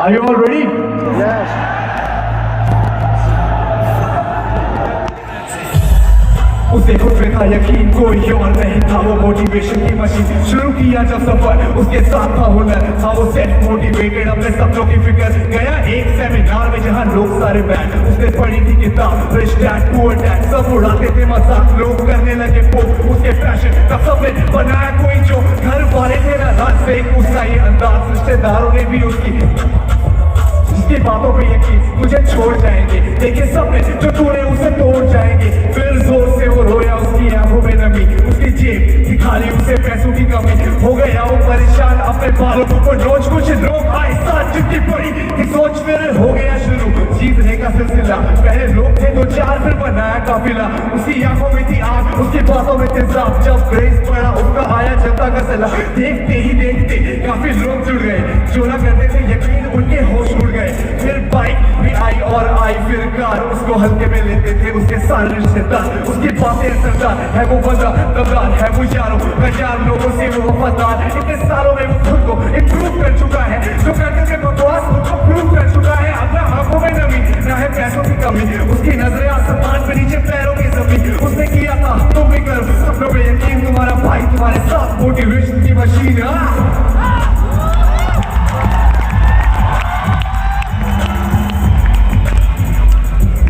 Are you all ready? Yes. उसे खुद पे था यकीन, कोई और नहीं था वो मोटिवेशन की मशीन। शुरू किया जब सफर उसके साथ था हुनर, था वो सेल्फ मोटिवेटेड, अपने सपनों की फिक्र। गया एक सेमिनार में जहाँ लोग सारे बैठ, उसने पढ़ी थी किताब रिच डैड पुअर डैड, सब उड़ाते थे मजाक, लोग करने लगे पोक उसके फैशन का सबने बनाया कोई जो। घर वाले थे ना रात से एक उसका ये अंदाज, रिश्तेदारों ने भी उसकी बातों पे यकीन, तुझे छोड़ जाएंगे देखे सबने जो तूने उसे तोड़ जाएंगे। फिर जोर से वो रोया, उसकी आंखों में नमी, उसकी जेब थी खाली, उसे पैसों की कमी। हो गया वो परेशान, अपने बालों को नोच, कुछ लोग आए साथ जितनी पड़ी कि सोच फिर हो गया शुरू जीतने का सिलसिला। पहले लोग थे तो चार, फिर बनाया काफिला। उसकी आंखों में थी आग, उसकी बातों में थे सांप, जब ग्रेस पड़ा उसका आया जनता का सलाह। देखते ही देखते काफी लोग जुड़ गए, जो ना करते थे यकीन उनके होश उड़ गए। फिर बाइक भी आई और आई, फिर कार, उसको हल्के में लेते थे उसके सारे रिश्तेदार। उसकी बातें असरदार है वो बंदा, दमदार है वो यारों, हजार लोगों से वो वफादार। इतने सालों में वो खुद को इम्प्रूव कर चुका है, जो करते थे बकवास उसको प्रूव कर चुका है। अपना आंखों में नमी, ना है पैसों की कमी, उसकी नजरें आसमान पे, नीचे पैरों की जमीन। उसने किया था तुम भी करो, सपनों पे यकीन, तुम्हारा भाई तुम्हारे साथ, मोटिवेशन की मशीन।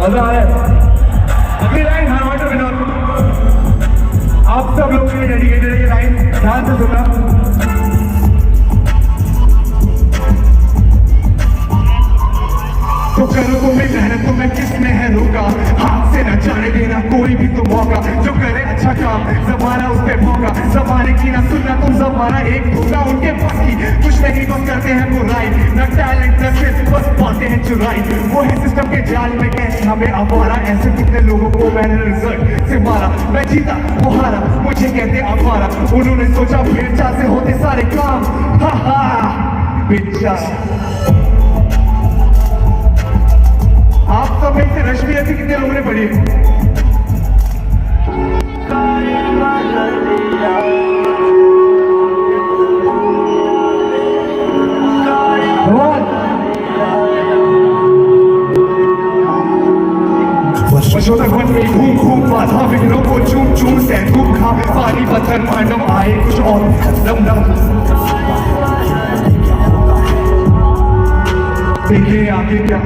मजा आया? अगली लाइन हार्वर्ड विनोद, आप सब लोग के लिए डेडिकेटेड है ये लाइन, ध्यान से सुनना। तो करो तुम्हें मेहनत, तुम्हें किसने है रोका, हाथ से न जाने देना कोई भी तो मौका। जो करे अच्छा काम जमाना उस पे मौका, जमाने की ना सुनना तुम, जमाना एक धोखा उनके पास की कुछ नहीं, बस करते हैं बुराई, न टैलेंट न स्किल, बस पाते हैं चुराई। वो है सिस्टम के जाल में कैसे हमें आवारा, ऐसे कितने लोगों को मैंने रिजल्ट से मारा। मैं जीता वो हारा, मुझे कहते आवारा, उन्होंने सोचा बेचा से होते सारे काम। हा हा बेचारा। आप सब में से रश्मि ऐसी कितने लोगों ने पढ़ी? वर्षों तक मन में घूम घूम बाधा विघ्नों को चूम चूम से घूम खा, पानी पत्थर मांडव आए कुछ और दम दम। देखिए आगे क्या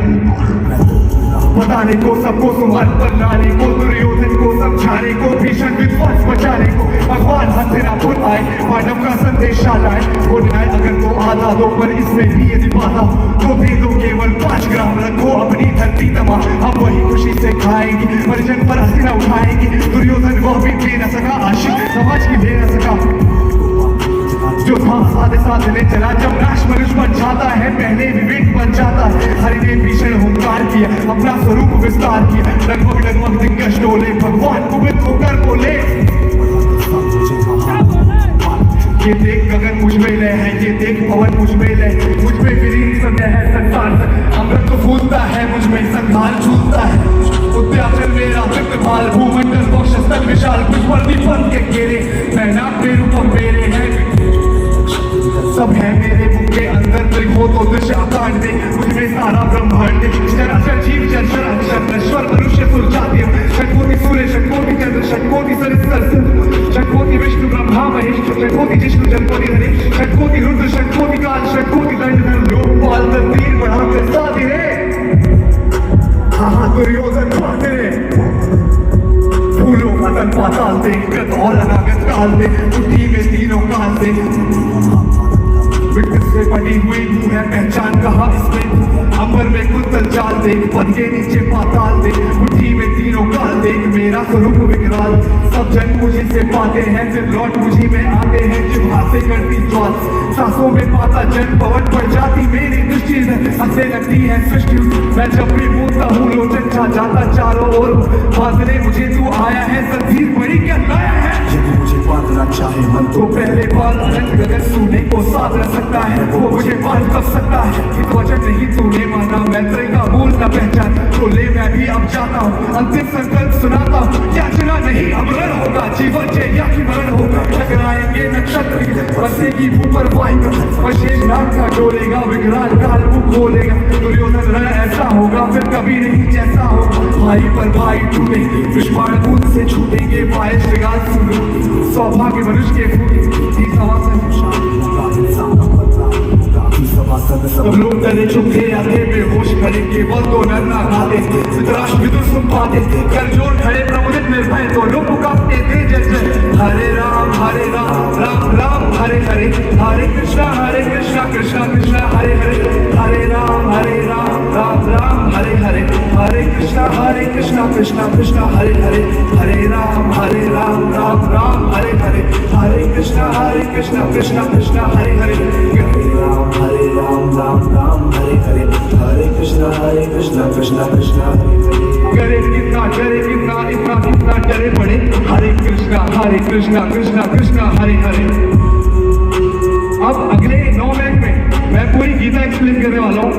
बताने को, सबको सुमन बनाने को, दुर्योधन को समझाने को, भीषण विध्वंस बचाने को, भगवान हंसना खुद आए, मानव का संदेशा लाए। वो न्याय अगर तो आधा दो, पर इसमें भी यदि बाधा तो दे दो, केवल 5 ग्राम रखो अपनी धरती तमा, हम वही खुशी से खाएंगी, परिजन पर हंसी न उठाएंगी। दुर्योधन वह भी दे न सका आशीष, समाज की दे न सका जो था साथ साथ ले चला। जब राष्ट्र मनुष्य बन जाता है, पहले विवेक बन जाता है। हरि ने भीषण हुंकार किया, अपना स्वरूप विस्तार किया, लगभग लगभग दिग्गज डोले, भगवान कुपित होकर बोले, ये देख गगन मुझ में लय है, ये देख पवन मुझ में लय, मुझ में विलीन सत्य है संसार, अमृत तो फूलता है मुझ में, संहार झूलता है उद्याचल मेरा प्रतिभाल, भूमंडल बख्शस्तल विशाल, कुछ वर्दी पन के घेरे, मैना पे रूपम मेरे हैं, सब है मेरे मुख के अंदर। त्रिभो तो दिशा कांड दे, मुझमें सारा ब्रह्मांड दे, चराचर जीव जंतर अक्षर नश्वर मनुष्य सुरजाति, षट्कोटि सूर्य षट्कोटि चंद्र षट्कोटि सरस्वर षट्कोटि विष्णु ब्रह्मा महेश, षट्कोटि जिष्णु षट्कोटि हरि, षट्कोटि रुद्र षट्कोटि काल, षट्कोटि दंड धर्म लोकपाल, तकदीर बढ़ाकर साधे रे। हाँ दुर्योधन बाते रे, फूलों पतन पाताल दे, गत और अनागत काल दे, उठी में तीनों काल दे, विकट से बनी हुई तू है पहचान कहाँ इसमें, अंबर में कुंतल चाल दे, पद के नीचे पाताल दे, मुट्ठी में तीनों काल दे, मेरा स्वरूप विकराल। सब जन मुझी से पाते हैं, फिर लौट मुझी में आते हैं, जिह्वा से करती ज्वाल, सांसों में पाता जन पवन पड़ जाती मेरी दृष्टि से, हंसने लगती है सृष्टि। मैं जब भी बोलता हूँ लोचन छा जाता चारों ओर, बांधने मुझे तू आया है, तकदीर बड़ी क्या लाया है। मुझे बांधना चाहे मन तो पहले बाल अनंत गगन सुने को साथ रह सकता है, वो मुझे बांध कब सकता है। कि वचन नहीं तूने माना, मैत्री का मूल न पहचान, तो ले मैं भी अब जाता हूँ, अंतिम संकल्प सुनाता हूँ, याचना नहीं अब रण होगा, जीवन या कि मरण होगा। टकराएंगे नक्षत्र बसेगी ऊपर वायु, शेष नाग लंका डोलेगा, विकराल काल मुख खोलेगा, दुर्योधन रण ऐसा होगा फिर कभी नहीं जैसा होगा। भाई पर भाई टूटेंगे, विष्माण कूद से छूटेंगे, पाए श्रृंगार सिंदूर, सौभाग्य मनुष्य के फूटे। सब लोग डरे चुपे आते, बेहोश खड़े केवल दो नर ना खाते, धृतराष्ट्र विदुर सुन पाते, कर जोर खड़े प्रमुदित निर्भय तो लोग पुकारते थे जय जय। हरे राम राम राम हरे हरे, हरे कृष्णा कृष्णा कृष्णा हरे हरे, हरे राम राम राम हरे हरे, हरे कृष्णा कृष्णा कृष्णा हरे हरे, हरे राम राम राम हरे हरे, हरे कृष्णा कृष्णा कृष्णा हरे हरे, हरे राम राम हरे हरे, हरे कृष्णा कृष्णा कृष्णा हरे हरे। करे कितना इतना डरे पड़े, हरे कृष्णा कृष्णा हरे हरे। अब अगले 9 मिनट में मैं पूरी गीता एक्सप्लेन करने वाला हूँ,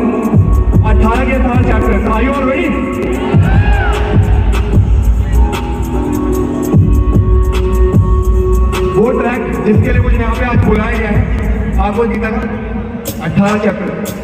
18 के 18 chapter. Are you all ready? वो ट्रैक जिसके लिए मुझे यहाँ पे आज बुलाया गया है, आपको गीता का 18 चैप्टर।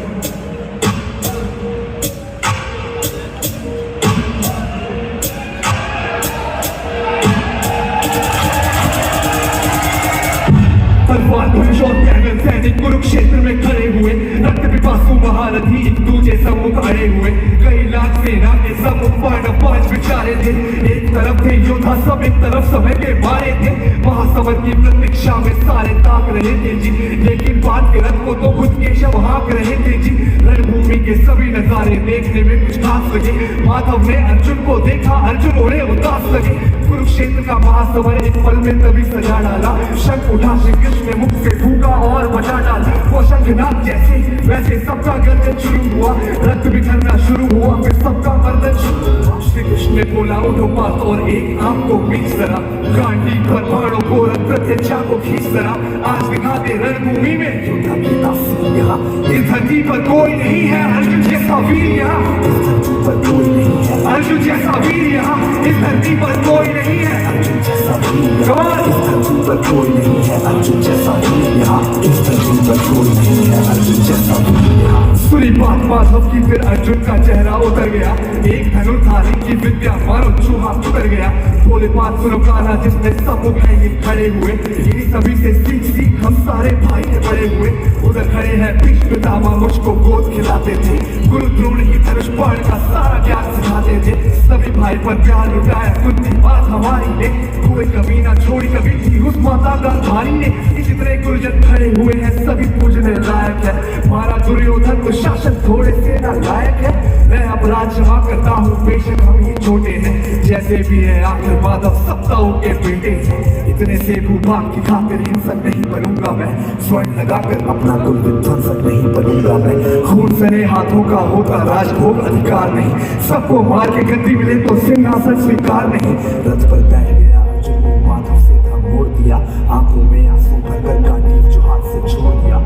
सैनिक कुरुक्षेत्र में खड़े हुए, रक्त पिपासु महारथी एक दूजे सम्मुख अड़े हुए, कई लाख सेना के सम्मुख 5 बिचारे थे। एक तरफ थे योद्धा सब, एक तरफ समय के मारे थे, महासमर की प्रतीक्षा में सारे ताक रहे थे जी, लेकिन बात के रथ को तो खुद केशव हाँक रहे थे जी। रणभूमि के सभी नजारे देखने में कुछ खास लगे, माधव ने अर्जुन को देखा, अर्जुन उन्हें उदास लगे। कुरुक्षेत्र का महासमर एक पल में तभी सजा डाला, शंख उठा श्री कृष्ण ने मुख से फूका और बचा डाला। वो शंखनाद जैसे वैसे सबका गर्जन शुरू हुआ, रक्त बिखरना शुरू हुआ, फिर सबका मर्दन शुरू हुआ। श्री कृष्ण ने बोला उठो पास और एक आंख को बीच जरा, गांडी पर पहाड़ों को रथ प्रत्यक्षा को खींच जरा, आज दिखा दे रणभूमि में योद्धा की तासीर यहाँ, इस धरती पर कोई नहीं है अर्जुन जैसा वीर यहाँ, इस धरती पर कोई नहीं है अर्जुन जैसा वीर यहाँ, इस धरती पर कोई नहीं है अर्जुन जैसा वीर, इस धरती पर कोई नहीं है अर्जुन जैसा वीर यहाँ, इस धरती पर कोई नहीं है अर्जुन जैसा वीर यहाँ। सुनी बात माधव की फिर अर्जुन का चेहरा उतर गया, एक धनुर्धारी की विद्या मारो चूहा उतर गया। बोले बात सुनो कान्हा जिसने सब मुखाएंगे खड़े हुए, यही सभी से सीख हम सारे भाई के बड़े हुए। उधर खड़े हैं भीष्म पितामह मुझको गोद खिलाते थे, गुरु द्रोण ही धनुष बाण का सारा ज्ञान सिखाते थे। सभी भाई पर प्यार लुटाया कुंती बात हमारी ने, कोई कभी ना छोड़ी कभी थी उस माता गांधारी ने। जितने गुरुजन खड़े हुए हैं सभी पूजने लायक है, मारा दुर्योधन तो शासन थोड़े से ना लायक है। मैं अपराध क्षमा करता हूँ बेशक हम ही छोटे हैं, जैसे भी है आखिर माधव सप्ताहों के बेटे हैं। इतने से भूभाग की खातिर हिंसक नहीं बनूंगा मैं, स्वर्ण लगाकर अपना कुल विध्वंसक नहीं बनूंगा मैं। खून सने हाथों का होगा राजभोग अधिकार नहीं, सबको मार के गद्दी मिले तो सिंहासन स्वीकार नहीं। रथ पर बैठ गया अर्जुन को माधव से था मोड़ दिया, आंखों में आंसू भरकर गांडीव जो हाथ से छोड़ दिया।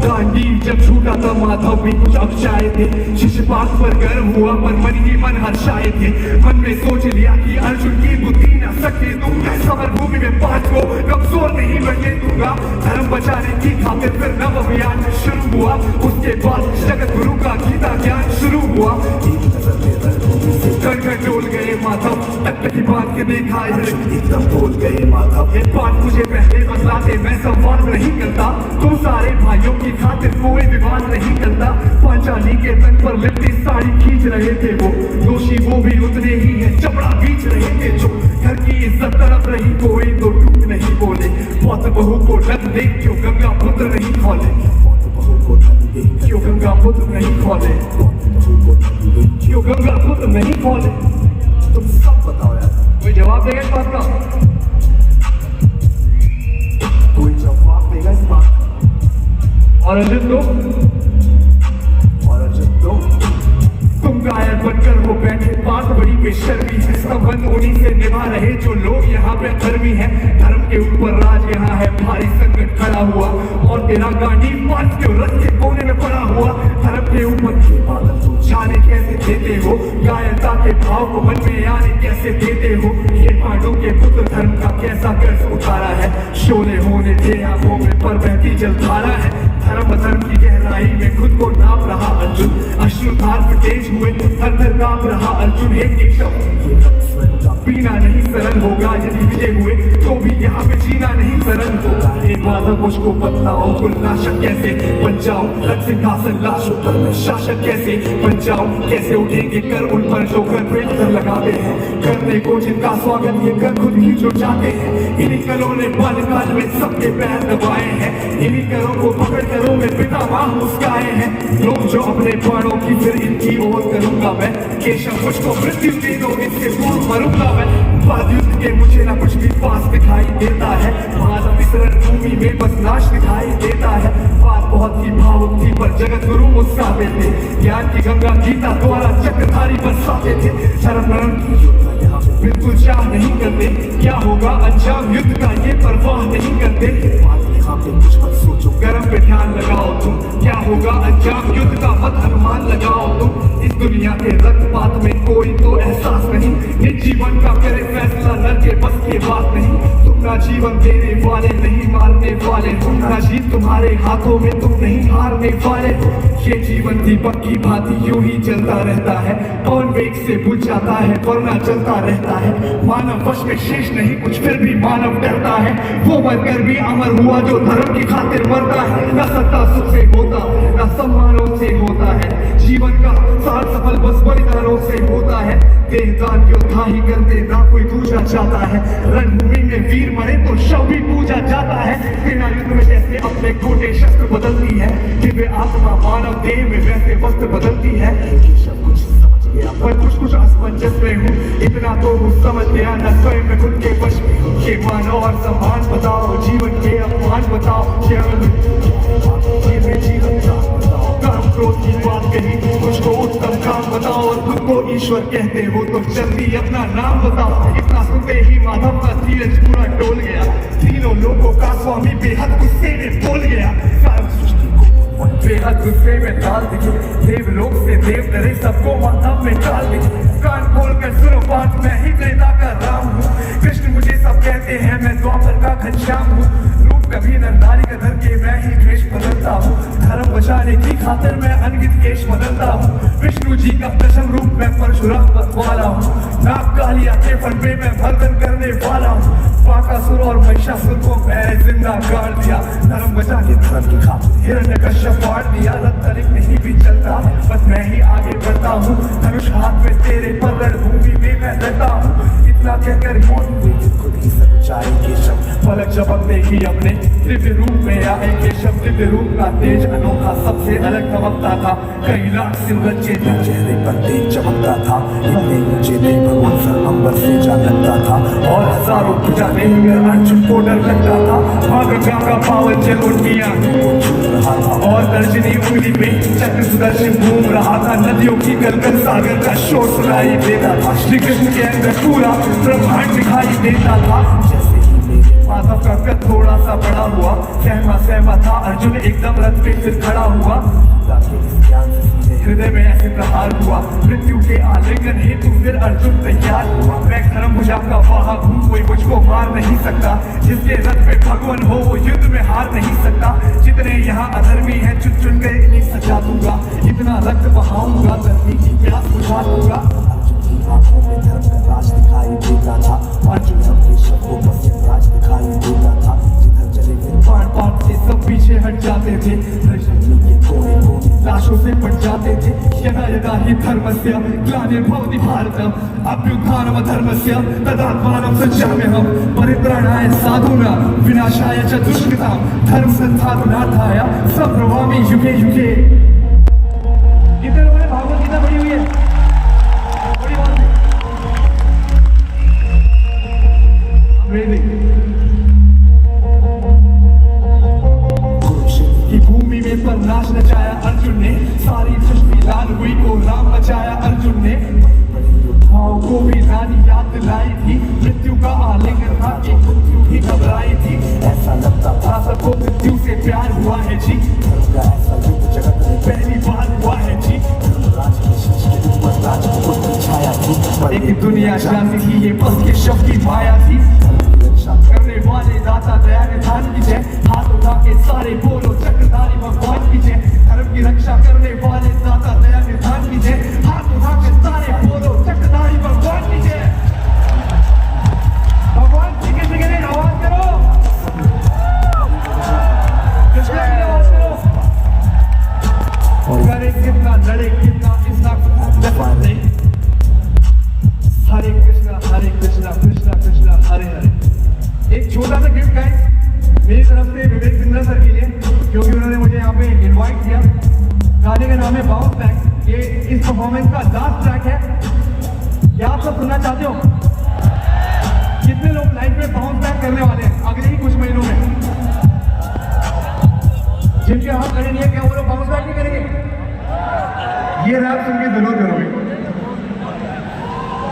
गांडीव जब छूटा था माधव भी कुछ अक्षाए थे, शिशुपाल पर गर्व हुआ पर मन ही मन हर्षाए थे। मन में सोच लिया कि अर्जुन की बुद्धि न सके दूंगा, समर भूमि में 5 को कमजोर नहीं बनने दूंगा। धर्म बचाने की खातिर फिर नव अभियान शुरू हुआ, उसके बाद जगत गुरु का गीता ज्ञान शुरू हुआ। कण डोल गए माधव, तक की बात के देखा एकदम बोल गए माधव। ये बात मुझे पहले बतलाते मैं संवाद नहीं करता, तुम सारे भाइयों की खातिर कोई विवाद नहीं करता। पांचाली के तन पर लिपटी साड़ी खींच रहे थे वो, दोषी वो भी उतने ही है चपड़ा बीच रहे थे जो। घर की इज्जत तरफ रही कोई तो टूट नहीं बोले, पौत्र बहू को रख दे क्यों गंगा पुत्र नहीं खोले, पौत्र बहू को धन दे क्यों गंगा पुत्र नहीं खोले, क्यों गंगा पुत्र नहीं खोले। तुम सब बताओ यार, कोई जवाब देगा इस बात का? कोई जवाब देगा इस बात का? और अर्जुन तो तुम गायर बनकर वो बैठे, बात बड़ी बेशर्मी है। संबंध उन्हीं से निभा रहे जो लोग यहाँ पे धर्मी है, धर्म के ऊपर राज यहाँ है सामने भारी संकट खड़ा हुआ और तेरा गांडी पास के रथ के कोने में पड़ा हुआ। धर्म के ऊपर की बात तुम जाने कैसे देते हो, कायरता के भाव को मन में आने कैसे देते हो। ये पांडु के पुत्र धर्म का कैसा कर्ज उतारा है, शोले होने थे आंखों में पर बहती जलधारा है। धर्म अधर्म की गहराई में खुद को नाप रहा अर्जुन, अश्रुधार में तेज हुए थर थर कांप रहा अर्जुन। हे केशव पीना नहीं सरल होगा, यदि विजय हुए तो भी यहाँ पे जीना नहीं सरल होगा। एक बात मुझको बतलाओ, कुलनाशक कैसे बन जाओ, रथ सिंहासन लाशों पर मैं शासक कैसे बन जाओ। कैसे उठेंगे कर उन पर जो घर पे असर लगाते हैं, करने को जिनका स्वागत ये कर खुद ही जो चाहते हैं। इन्हीं करों ने बाल्यकाल में सबके पैर दबाए हैं, इन्हीं करों को पकड़ करों में पिता माँ मुस्काए हैं। लोग जो अपने प्राणों की फिर इनकी ओर करूंगा मैं, केशव मुझको मृत्यु दे दो इसके पूर्व मरूंगा मैं। बाद युद्ध के मुझे ना कुछ भी पास दिखाई देता है, मानव इस रणभूमि में बस नाश दिखाई देता है। बात बहुत ही भावुक थी पर जगत गुरु मुस्कुराते थे, ज्ञान की गंगा गीता द्वारा चक्रधारी बरसाते थे। शरण मरण की युद्ध यहाँ पे बिल्कुल चाह नहीं करते, क्या होगा अंजाम युद्ध का ये परवाह नहीं करते। यहाँ पे कुछ मत सोचो, कर्म पे ध्यान लगाओ तुम, क्या होगा अंजाम युद्ध का मत अनुमान लगाओ तुम। इस दुनिया के रक्तपात में कोई तो एहसास नहीं, निज जीवन का करे फैसला नर के बस की बात नहीं। तुम ना जीवन देने वाले नहीं मारने वाले, तुम ना जीत तुम्हारे हाथों में तुम नहीं हारने वाले। ये जीवन दीपक की भांति यूं ही चलता रहता है, पवन वेग से बुझ जाता है वरना चलता रहता है। मानव वश में शेष नहीं कुछ फिर भी मानव डरता है, वो मरकर भी अमर हुआ जो धर्म की खातिर मरता है। न सत्ता सुख से होता न सम्मानों से होता है, जीवन का सार सफल बस बलिदानों से होता है। देहदान योद्धा ही करते ना कोई दूसरा चाहता है, रणभूमि में वीर मरे तो शव भी पूजा जाता है। बिना युद्ध में जैसे अपने खोटे शस्त्र बदलती है, दिव्य आत्मा मानव देह में वैसे वस्त्र बदलती है। कुछ समझ गया पर कुछ असमंजस में हूँ, इतना तो हूँ समझ गया न स्वयं में खुद के वश में हूँ। ये मान और सम्मान बताओ, जीवन के अपमान बताओ, केवल जीवन का बताओ। काम क्रोध की बात कही, मुझको उत्तम काम बताओ और खुद को ईश्वर कहते हो तो जल्दी अपना नाम बताओ। इतना सुनते ही माधव का धीरज पूरा डोल गया, तीनों लोगों का स्वामी बेहद गुस्से में बोल गया। बेहद गुस्से में डाल दिखे, देवलोक से देव डरे सबको माधव में डाल दिखे। कान खोल कर सुनो बात, मैं ही त्रेता का राम हूँ, कृष्ण मुझे सब कहते हैं, मैं द्वापर का घनश्याम हूँ। रूप कभी नर नारी का धर के मैं ही वेश बदलता हूँ, धर्म बचाने की खातिर मैं अनगित केश बदलता हूँ। विष्णु जी का दशम रूप मैं परशुराम वाला हूँ, नाग कालिया के फन पे मैं मर्दन करने वाला हूँ। बाकासुर और महिषासुर को मैंने जिंदा गाड़ दिया, धर्म बचा के धर्म की खातिर हिरण्यकश्यप फाड़ दिया। रथ तनिक नहीं भी चलता बस मैं ही आगे बढ़ता हूँ, धनुष हाथ में तेरे पर रणभूमि में मैं रहता हूँ। इतना कहकर खुद ही सच्चाई केशव पलक झपकते ही अपने दिव्य रूप में आए। केशव दिव्य रूप का तेज अनोखा सबसे अलग चमकता था, कई लाख सिमरन चेहरे चेहरे पर तेज चमकता था। इतने ऊंचे थे भगवान सर अंबर से जा लगता था, और हजारों पूजा देखकर अर्जुन को डर लगता था। माँ गंगा का पावन जल उनकी आंखों को छू रहा था, और तर्जनी उंगली पे चक्र सुदर्शन घूम रहा था। नदियों की गलगल सागर का शोर सुनाई देता था, श्री कृष्ण के अंदर पूरा ब्रह्मांड दिखाई देता था। जैसे ही मेरे माधव का कद थोड़ा सा बड़ा हुआ, सहमा सहमा था अर्जुन एकदम रथ पे फिर खड़ा हुआ। हृदय में ऐसे प्रहार हुआ, मृत्यु के आलिंगन हेतु फिर अर्जुन तैयार हुआ। मैं धर्म भुजा का वाहक हूँ, कोई मुझको मार नहीं सकता, जिसके रथ में भगवान हो वो युद्ध में हार नहीं सकता। जितने यहाँ अधर्मी हैं चुन चुन कर इन्हें सजा दूंगा, इतना रक्त बहाऊंगा धरती की प्यास बुझा दूंगा। आंखों में धर्म का राज दिखाई देता था, अर्जुन सबके शब्दों पर राज दिखाई देता था। जिधर चले फिर पार पार से सब पीछे हट जाते थे, लाशों से पट जाते थे। यदा यदा हि धर्मस्य ग्लानिर्भवति भारतम्, अभ्युत्थानम् धर्मस्य तदात्मानं सृजाम्यहम्, परित्राणाय साधूनां विनाशाय च दुष्कृतां, धर्म संस्थापनार्थाय सम्भवामि युगे युगे। कितने लोगों ने भागवत गीता पढ़ी हुई है? बड़ी बात है। की भूमि में पर नाश नचाया अर्जुन ने, सारी सृष्टि लाल हुई को राम बचाया अर्जुन ने। योद्धाओं को भी रानी याद दिलाई थी, मृत्यु का आलिंगन था कि मृत्यु ही घबराई थी। ऐसा लगता की दुनिया जानती थी ये बस के शव की माया थी करने वाले दाता दया निधान की जय हाथ उठा के सारे बोलो चक्रधारी भगवान की जय धर्म की रक्षा करने वाले दाता दया निधान की जय हाथ उठा के सारे बोलो चक्रधारी भगवान की जय भगवान जी के लिए आवाज करो कृष्ण की आवाज करो करे कितना लड़े कितना इसका नहीं हरे कृष्णा कृष्णा कृष्णा हरे हरे एक छोटा सा गिफ्ट गाइस मेरी तरफ से विवेक बिंद्रा सर के लिए क्योंकि उन्होंने मुझे यहाँ पे इनवाइट किया गाने का नाम है बाउंस बैक ये इस परफॉर्मेंस का लास्ट ट्रैक है क्या आप सब सुनना चाहते हो कितने लोग लाइफ में बाउंस बैक करने वाले हैं अगले ही कुछ महीनों में जिनके हाथ खड़े नहीं है क्या वो लोग बाउंस बैक नहीं करेंगे ये रैप सुन के जरूर करोगे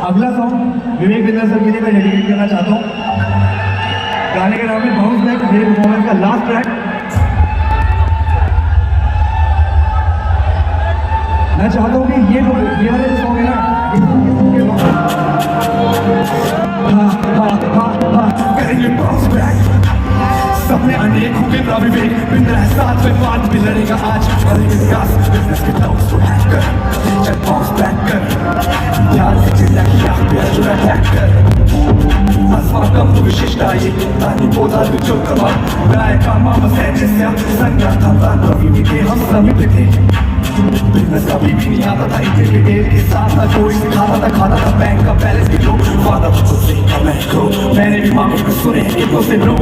अगला सॉन्ग विवेक बिंद्रा सर के लिए मैं डेडिकेट करना चाहता हूँ गाने का नाम है बाउंस बैक मेरे परफॉर्मेंस का लास्ट ट्रैक मैं चाहता हूँ कि ये वाले सॉन्ग है ना करेंगे बाउंस बैक सबने अनेक होंगे विवेक बिंद्रा साथ में बात भी लड़ेगा आज करेंगे विकास बिजनेस के टॉप्स को हैक कर चल बाउंस बैक कर ध्यान से चिल्ला की आँख पे अजूरा टैग कर अस्माकं तु विशिष्टा ये तानि बोधा विचोत्तमा गायका मम सैन्यस्य संज्ञातं प्रवीणिते हम समिति बिजनेस कभी भी नहीं आता था इतने डिटेल के साथ ना कोई सिखाता था खाता था बैंक का बैलेंस के लोग वादा खुद से मैं को मैंने भी मांगे कुछ सुने कितनों से नो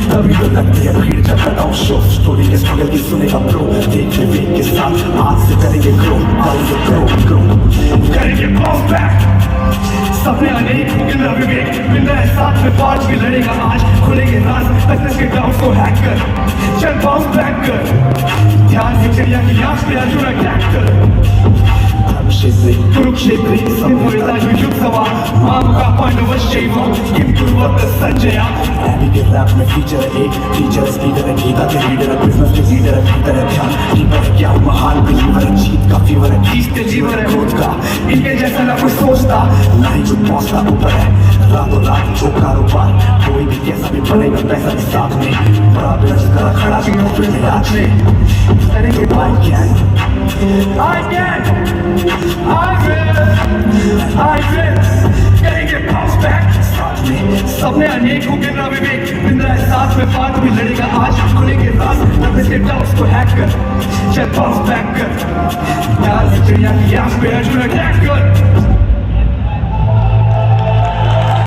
तभी तो लगती है भीड़ जब बनाऊं शो स्टोरी के स्ट्रगल की सुनेगा ब्रो देख विवेक के साथ आज से करेंगे ग्रो करेंगे बाउंस बैक सबने अनेक बिंद्रा विवेक बिंद्रा साथ में पार्ट भी लड़ेगा आज खुलेंगे राज बिजनेस के क्लाउड्स को हैक कर चल बाउंस बैक कर ध्यान से चिड़िया की आँख पे अजूरा टैग कर कुरुक्षेत्री संपूर्णता युग सभा मामुका पांडवश्चैव किं कुर्वत संजया हैवी के रैप में फीचर एक टीचर स्पीकर है गीता के लीडर है बिजनेस के लीडर है भीतर है ध्यान कीपर है क्या महान बिलीवर है जीत का फीवर है खींचते जीवर है खुद का इनके जैसा ना कोई सोचता ना ही कोई पहुंचता ऊपर है रातों रात जो कारोबार कोई भी कैसा भी बनेगा पैसा के साथ में बड़ा बिजनेस करा खड़ा भी हो फिर मिलाज में करेंगे I will करेंगे बाउंस बैक सबने अनेक होंगे ना विवेक बिंद्रा साथ में बात भी लड़ेगा आज खुलेंगे राज बिजनेस के क्लाउड्स को हैक कर चल बाउंस बैक कर यार चिड़िया की आँख पे अजूरा टैग कर